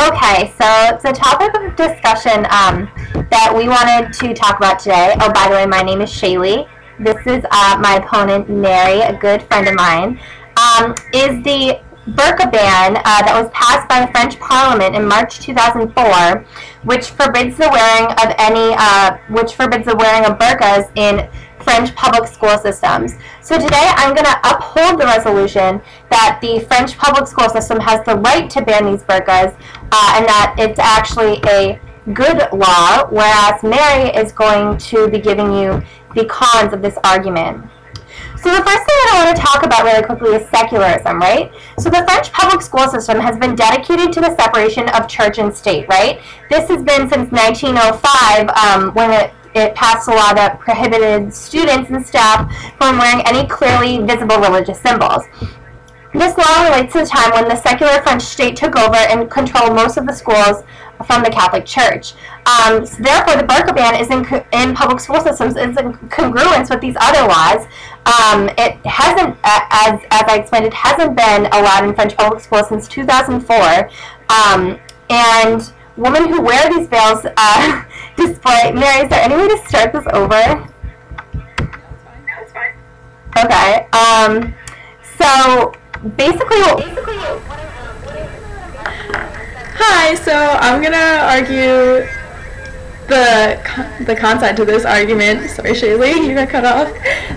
Okay, so the topic of discussion that we wanted to talk about today, oh, by the way, my name is Shalei. This is my opponent, Mary, a good friend of mine, is the Burka Ban that was passed by the French Parliament in March 2004, which forbids the wearing of burqas in French public school systems. So today I'm going to uphold the resolution that the French public school system has the right to ban these burqas and that it's actually a good law, whereas Mary is going to be giving you the cons of this argument. So the first thing that I want to talk about really quickly is secularism, right? So the French public school system has been dedicated to the separation of church and state, right? This has been since 1905 when it passed a law that prohibited students and staff from wearing any clearly visible religious symbols. This law relates to the time when the secular French state took over and controlled most of the schools from the Catholic Church. So therefore, the Burka ban is in public school systems is in congruence with these other laws. It hasn't, as I explained, it hasn't been allowed in French public schools since 2004. And women who wear these veils display. Mary, is there any way to start this over? That's fine. Okay. So basically. Hi, so I'm going to argue the content to this argument. Sorry, Shalei, you got cut off.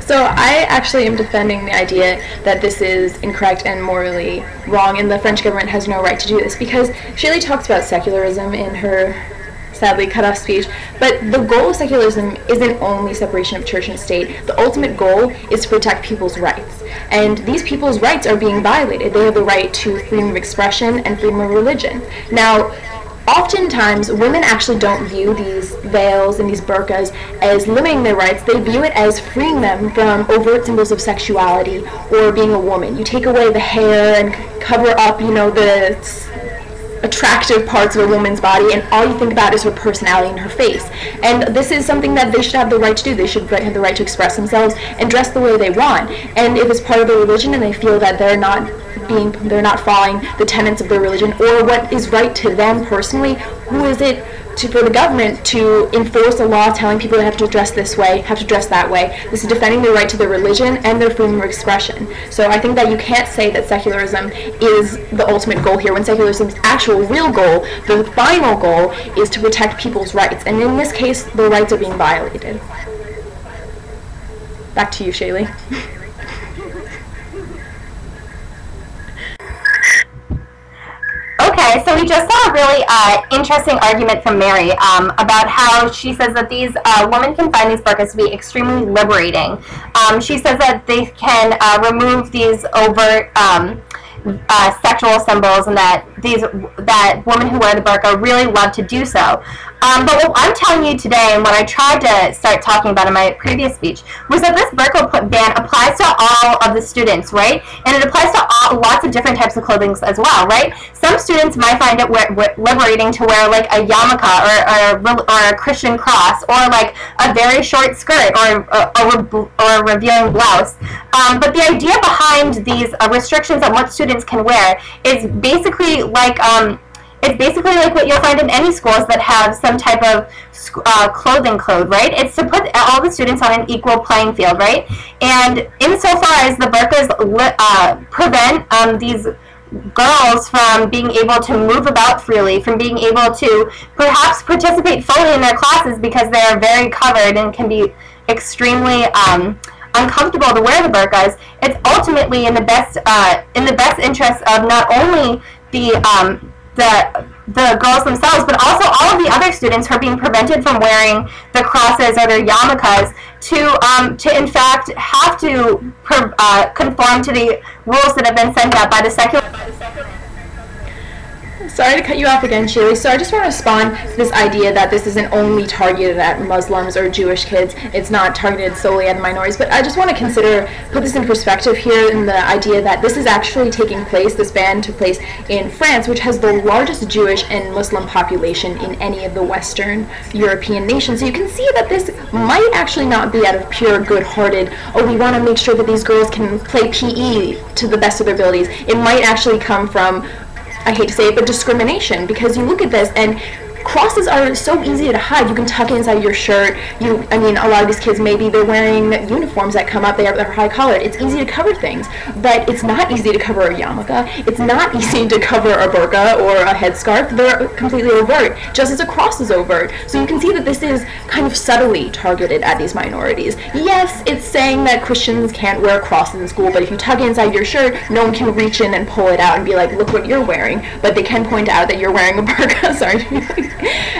So I actually am defending the idea that this is incorrect and morally wrong, and the French government has no right to do this, because Shalei talks about secularism in her sadly cut off speech, but the goal of secularism isn't only separation of church and state. The ultimate goal is to protect people's rights, and these people's rights are being violated. They have the right to freedom of expression and freedom of religion. Now, oftentimes, women actually don't view these veils and these burqas as limiting their rights. They view it as freeing them from overt symbols of sexuality or being a woman. You take away the hair and cover up, the attractive parts of a woman's body, and all you think about is her personality and her face. And this is something that they should have the right to do. They should have the right to express themselves and dress the way they want. And if it's part of their religion and they feel that they're not following the tenets of their religion or what is right to them personally, who is it for the government to enforce a law telling people they have to dress this way, have to dress that way? This is defending their right to their religion and their freedom of expression. So I think that you can't say that secularism is the ultimate goal here, when secularism's actual real goal, the final goal, is to protect people's rights. And in this case, the rights are being violated. Back to you, Shalei. Okay, so we just saw a really interesting argument from Mary about how she says that these women can find these burqas to be extremely liberating. She says that they can remove these overt sexual symbols, and that women who wear the burqa really love to do so. But what I'm telling you today, and what I tried to start talking about in my previous speech, was that this burqa ban applies to all of the students, right? And it applies to lots of different types of clothing as well, right? Some students might find it liberating to wear like a yarmulke or a Christian cross, or like a very short skirt or a revealing blouse. But the idea behind these restrictions on what students can wear is basically like what you'll find in any schools that have some type of clothing code, right? It's to put all the students on an equal playing field, right? And insofar as the burqas prevent these girls from being able to move about freely, from being able to perhaps participate fully in their classes because they are very covered and can be extremely uncomfortable to wear the burqas, it's ultimately in the best interest of not only the girls themselves, but also all of the other students who are being prevented from wearing the crosses or their yarmulkes to in fact have to conform to the rules that have been sent out by the secular. Sorry to cut you off again, Shalei. So I just want to respond to this idea that this isn't only targeted at Muslims or Jewish kids. It's not targeted solely at the minorities. But I just want to put this in perspective here, in the idea that this is actually taking place, this ban took place in France, which has the largest Jewish and Muslim population in any of the Western European nations. So you can see that this might actually not be out of pure good-hearted, oh, we want to make sure that these girls can play PE to the best of their abilities. It might actually come from I hate to say it, but discrimination, because you look at this and crosses are so easy to hide. You can tuck it inside your shirt. I mean, a lot of these kids, maybe they're wearing uniforms that come up, they're high collared. It's easy to cover things, but it's not easy to cover a yarmulke. It's not easy to cover a burqa or a headscarf. They're completely overt, just as a cross is overt. So you can see that this is kind of subtly targeted at these minorities. Yes, it's saying that Christians can't wear crosses in school, but if you tuck it inside your shirt, no one can reach in and pull it out and be like, look what you're wearing. But they can point out that you're wearing a burqa. Sorry.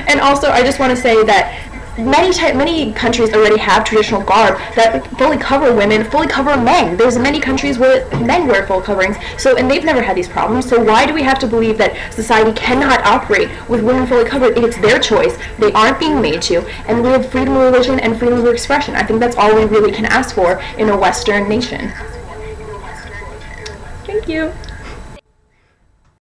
And also, I just want to say that many countries already have traditional garb that fully cover women, fully cover men. There's many countries where men wear full coverings, and they've never had these problems. So why do we have to believe that society cannot operate with women fully covered? It's their choice. They aren't being made to, and we have freedom of religion and freedom of expression. I think that's all we really can ask for in a Western nation. Thank you.